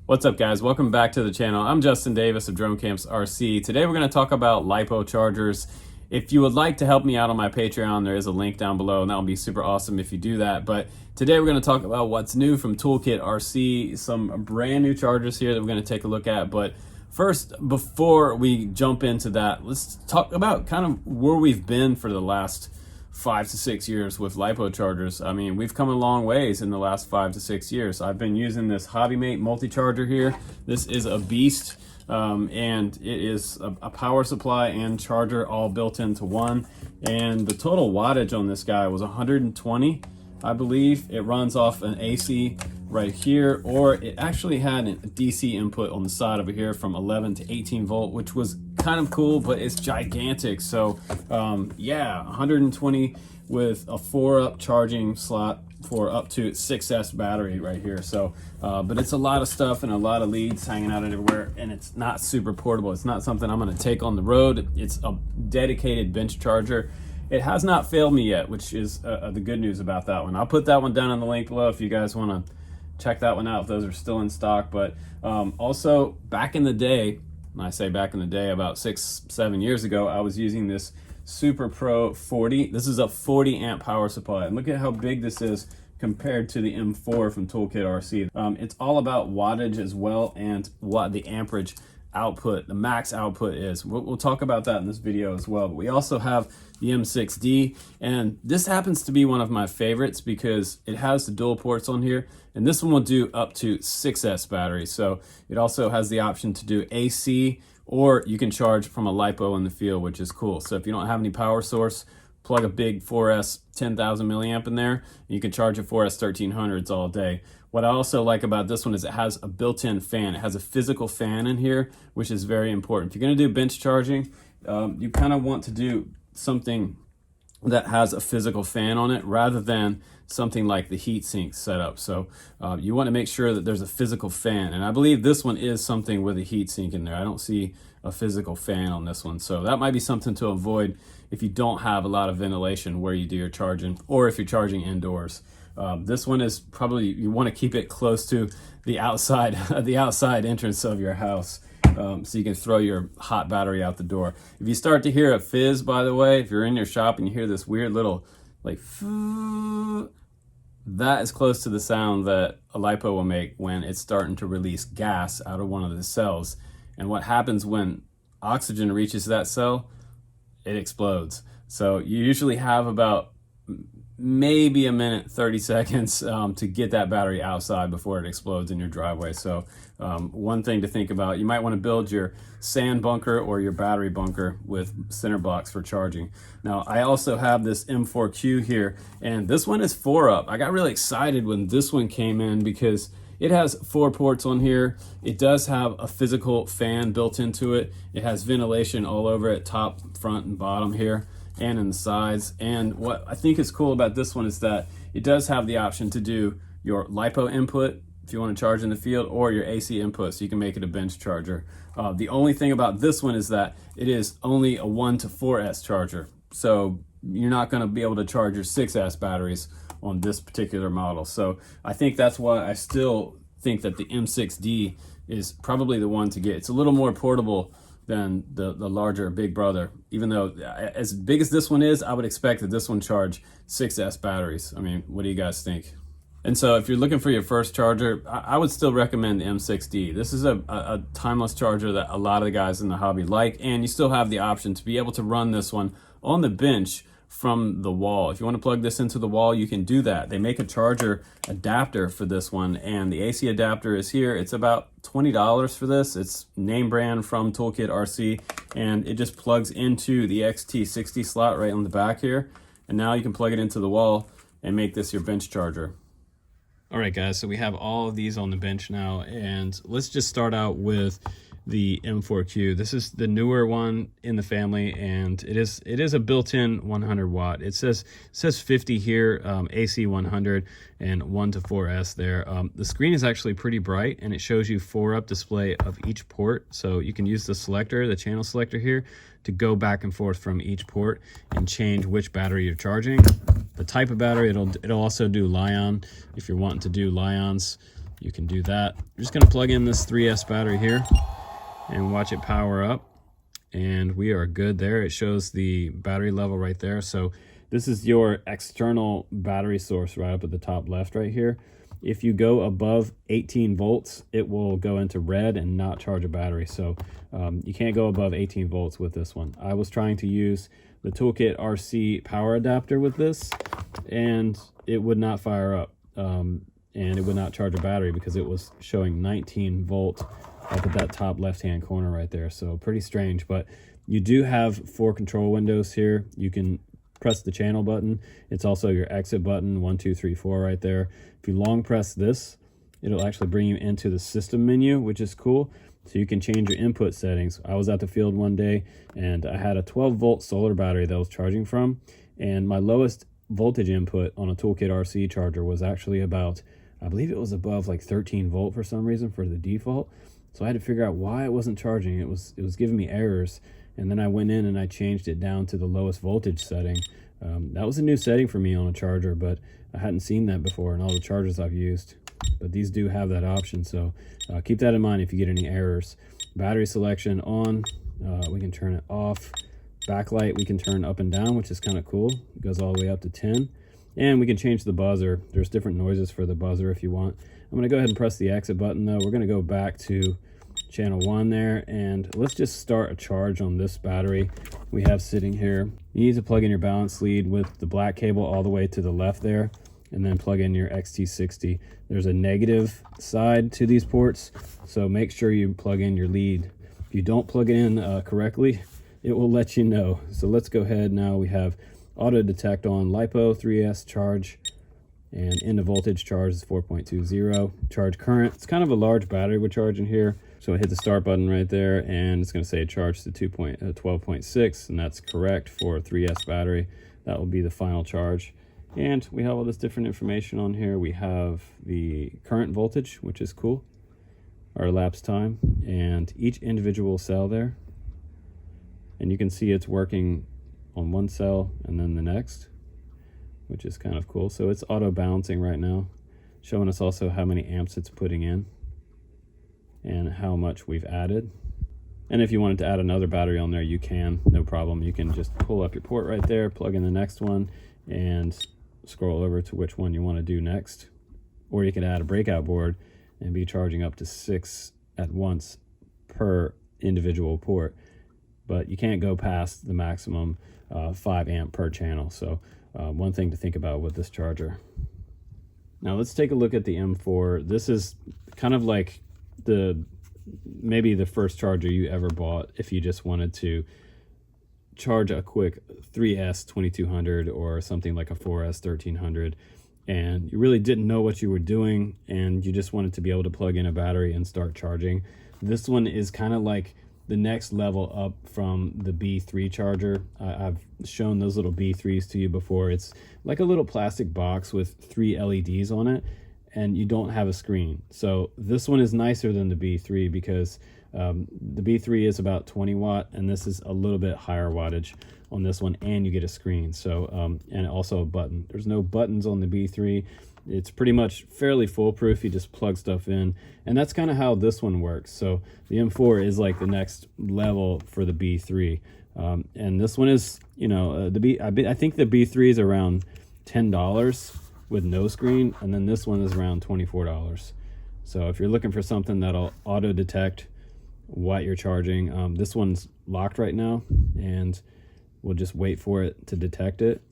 What's up, guys? Welcome back to the channel. I'm Justin Davis of Drone Camps RC. Today we're going to talk about Lipo chargers. If you would like to help me out on my Patreon, there is a link down below, and that would be super awesome if you do that. But today we're going to talk about what's new from ToolkitRc, some brand new chargers here that we're going to take a look at. But first, before we jump into that, let's talk about kind of where we've been for the last 5 to 6 years with Lipo chargers. I mean, we've come a long ways in the last 5 to 6 years. I've been using this HobbyMate multi-charger here. This is a beast, and it is a power supply and charger all built into one. And the total wattage on this guy was 120, I believe. It runs off an AC right here, or it actually had a DC input on the side over here from 11 to 18 volt, which was kind of cool, but it's gigantic. So yeah, 120 with a 4-up charging slot for up to 6S battery right here. So but it's a lot of stuff and a lot of leads hanging out everywhere, and it's not super portable. It's not something I'm going to take on the road. It's a dedicated bench charger. It has not failed me yet, which is the good news about that one. I'll put that one down in the link below if you guys want to check that one out, if those are still in stock. But also, back in the day, when I say back in the day, about 6-7 years ago, I was using this Super Pro 40. This is a 40 amp power supply, and look at how big this is compared to the M4 from ToolkitRc. It's all about wattage as well, and what the amperage output, the max output is. We'll talk about that in this video as well. But we also have the M6D, and this happens to be one of my favorites because it has the dual ports on here, and this one will do up to 6S batteries. So it also has the option to do AC, or you can charge from a Lipo in the field, which is cool. So if you don't have any power source, plug a big 4S 10,000 milliamp in there, and you can charge a 4S 1300s all day. What I also like about this one is it has a built-in fan. It has a physical fan in here, which is very important. If you're going to do bench charging, you kind of want to do something that has a physical fan on it rather than something like the heatsink setup. So you want to make sure that there's a physical fan, and I believe this one is something with a heatsink in there. I don't see a physical fan on this one, so that might be something to avoid if you don't have a lot of ventilation where you do your charging, or if you're charging indoors. This one is probably, you want to keep it close to the outside entrance of your house, so you can throw your hot battery out the door. If you start to hear a fizz, by the way, if you're in your shop and you hear this weird little like that is close to the sound that a Lipo will make when it's starting to release gas out of one of the cells. And what happens when oxygen reaches that cell, it explodes. So you usually have about maybe a minute, 30 seconds to get that battery outside before it explodes in your driveway. So one thing to think about, you might want to build your sand bunker or your battery bunker with center blocks for charging. Now, I also have this M4Q here, and this one is 4-up. I got really excited when this one came in because it has 4 ports on here. It does have a physical fan built into it. It has ventilation all over it, top, front, and bottom here, and in the sides. And what I think is cool about this one is that it does have the option to do your Lipo input if you want to charge in the field, or your AC input, so you can make it a bench charger. The only thing about this one is that it is only a 1 to 4S charger, so you're not going to be able to charge your 6S batteries on this particular model. So I think that's why I still think that the M6D is probably the one to get. It's a little more portable than the larger big brother. Even though as big as this one is, I would expect that this one charge 6S batteries. I mean, what do you guys think? And so if you're looking for your first charger, I would still recommend the M6D. This is a timeless charger that a lot of the guys in the hobby like, and you still have the option to be able to run this one on the bench from the wall. If you want to plug this into the wall, you can do that. They make a charger adapter for this one, and the AC adapter is here. It's about $20 for this. It's name brand from ToolkitRc, and it just plugs into the XT60 slot right on the back here. And now you can plug it into the wall and make this your bench charger. All right, guys, so we have all of these on the bench now, and let's just start out with the M4Q. This is the newer one in the family, and it is a built-in 100 watt. It says 50 here, AC 100, and 1 to 4S there. The screen is actually pretty bright, and it shows you 4-up display of each port. So you can use the selector, the channel selector here, to go back and forth from each port and change which battery you're charging. The type of battery, it'll also do Li-ion. If you're wanting to do Li-ions, you can do that. You're just gonna plug in this 3S battery here and watch it power up, and we are good there. It shows the battery level right there. So this is your external battery source right up at the top left right here. If you go above 18 volts, it will go into red and not charge a battery. So you can't go above 18 volts with this one. I was trying to use the ToolkitRc power adapter with this, and it would not fire up, and it would not charge a battery because it was showing 19 volt up at that top left-hand corner right there. So pretty strange, but you do have 4 control windows here. You can press the channel button. It's also your exit button, 1, 2, 3, 4 right there. If you long press this, it'll actually bring you into the system menu, which is cool. So you can change your input settings. I was at the field one day and I had a 12-volt solar battery that I was charging from, and my lowest voltage input on a ToolkitRc charger was actually about, I believe it was above like 13 volt for some reason for the default. So I had to figure out why it wasn't charging. It was giving me errors. And then I went in and I changed it down to the lowest voltage setting. That was a new setting for me on a charger, but I hadn't seen that before in all the chargers I've used. But these do have that option, so keep that in mind if you get any errors. Battery selection on, we can turn it off. Backlight we can turn up and down, which is kind of cool. It goes all the way up to 10. And we can change the buzzer. There's different noises for the buzzer if you want. I'm going to go ahead and press the exit button though. We're going to go back to channel 1 there, and let's just start a charge on this battery we have sitting here. You need to plug in your balance lead with the black cable all the way to the left there, and then plug in your XT60. There's a negative side to these ports, so make sure you plug in your lead. If you don't plug it in correctly, it will let you know. So let's go ahead now. We have auto detect on, Lipo 3S charge, and end of voltage charge is 4.20. Charge current, it's kind of a large battery we're charging here. So I hit the start button right there, and it's going to say charge to 12.6, and that's correct for a 3S battery. That will be the final charge. And we have all this different information on here. We have the current voltage, which is cool, our elapsed time, and each individual cell there. And you can see it's working on one cell and then the next, which is kind of cool. So it's auto balancing right now, showing us also how many amps it's putting in and how much we've added. And if you wanted to add another battery on there, you can, no problem. You can just pull up your port right there, plug in the next one, and scroll over to which one you want to do next. Or you can add a breakout board and be charging up to 6 at once per individual port. But you can't go past the maximum 5 amp per channel. So one thing to think about with this charger. Now let's take a look at the M4. This is kind of like maybe the first charger you ever bought if you just wanted to charge a quick 3S 2200 or something like a 4S 1300, and you really didn't know what you were doing and you just wanted to be able to plug in a battery and start charging. This one is kind of like the next level up from the B3 charger. I've shown those little B3s to you before. It's like a little plastic box with 3 LEDs on it, and you don't have a screen. So this one is nicer than the B3 because the B3 is about 20 watt, and this is a little bit higher wattage on this one, and you get a screen. So and also a button. There's no buttons on the B3. It's pretty much fairly foolproof. You just plug stuff in, and that's kind of how this one works. So the M4 is like the next level for the B3, and this one is, you know, I think the B3 is around $10 with no screen, and then this one is around $24. So if you're looking for something that'll auto detect what you're charging, this one's locked right now, and we'll just wait for it to detect it.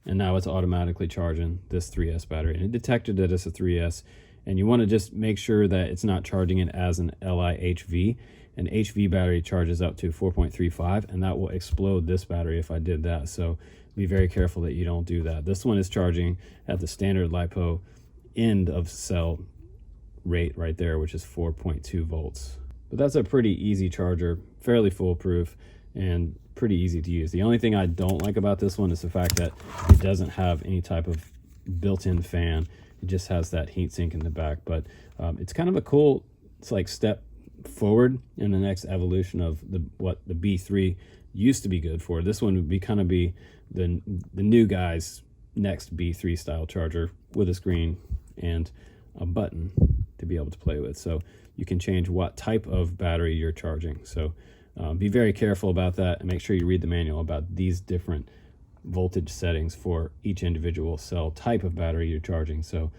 And now it's automatically charging this 3S battery, and it detected that it's a 3S, and you want to just make sure that it's not charging it as an LIHV. An HV battery charges up to 4.35, and that will explode this battery if I did that. So be very careful that you don't do that. This one is charging at the standard Lipo end of cell rate right there, which is 4.2 volts. But that's a pretty easy charger, fairly foolproof, and pretty easy to use. The only thing I don't like about this one is the fact that it doesn't have any type of built-in fan. It just has that heat sink in the back. But it's kind of a cool, it's like step forward in the next evolution of what the B3 used to be good for. This one would be kind of be the new guy's next B3 style charger with a screen and a button to be able to play with. So you can change what type of battery you're charging. So be very careful about that and make sure you read the manual about these different voltage settings for each individual cell type of battery you're charging. So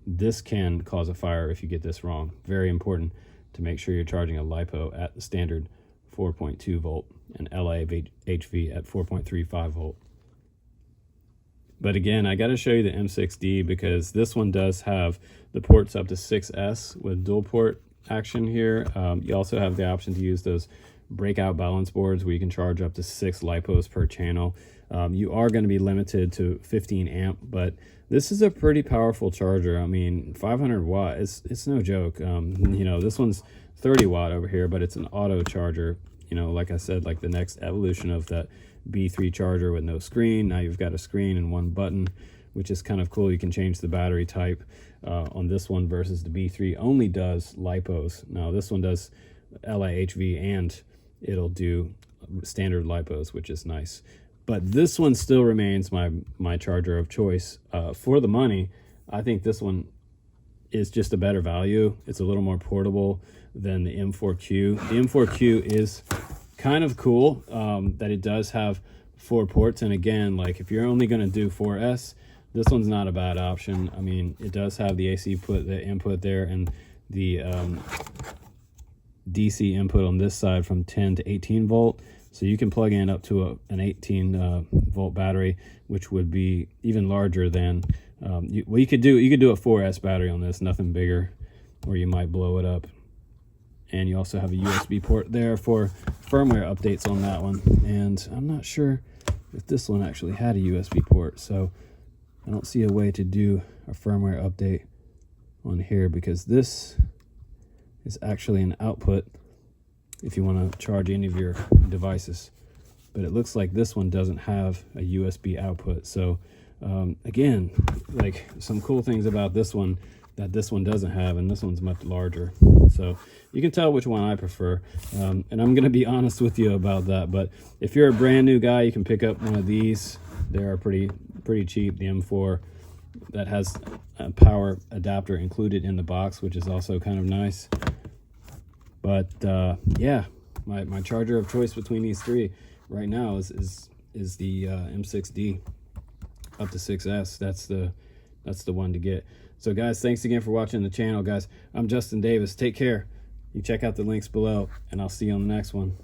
this can cause a fire if you get this wrong. Very important to make sure you're charging a Lipo at the standard 4.2 volt and LA-HV at 4.35 volt. But again, I got to show you the M6D because this one does have the ports up to 6S with dual port action here. You also have the option to use those breakout balance boards where you can charge up to 6 Lipos per channel. You are going to be limited to 15 amp, but this is a pretty powerful charger. I mean, 500 watt, it's no joke. You know, this one's 30 watt over here, but it's an auto charger. You know, like I said, like the next evolution of that B3 charger with no screen. Now you've got a screen and one button, which is kind of cool. You can change the battery type on this one versus the B3 only does Lipos. Now this one does LA-HV and it'll do standard Lipos, which is nice. But this one still remains my charger of choice. For the money, I think this one is just a better value. It's a little more portable than the M4Q. The M4Q is kind of cool that it does have 4 ports. And again, like if you're only going to do 4S, this one's not a bad option. I mean, it does have the AC input there and the DC input on this side from 10 to 18 volt. So you can plug in up to an 18 volt battery, which would be even larger than you could do a 4S battery on this, nothing bigger, or you might blow it up. And you also have a USB port there for firmware updates on that one. And I'm not sure if this one actually had a USB port, so I don't see a way to do a firmware update on here because this is actually an output if you want to charge any of your devices. But it looks like this one doesn't have a USB output. So again, like some cool things about this one that this one doesn't have, and this one's much larger. So you can tell which one I prefer. And I'm going to be honest with you about that. But if you're a brand new guy, you can pick up one of these. They are pretty cheap. The M4 that has a power adapter included in the box, which is also kind of nice. But yeah, my charger of choice between these three right now is the M6D up to 6S. That's the one to get. So guys, thanks again for watching the channel, guys. I'm Justin Davis. Take care. You check out the links below, and I'll see you on the next one.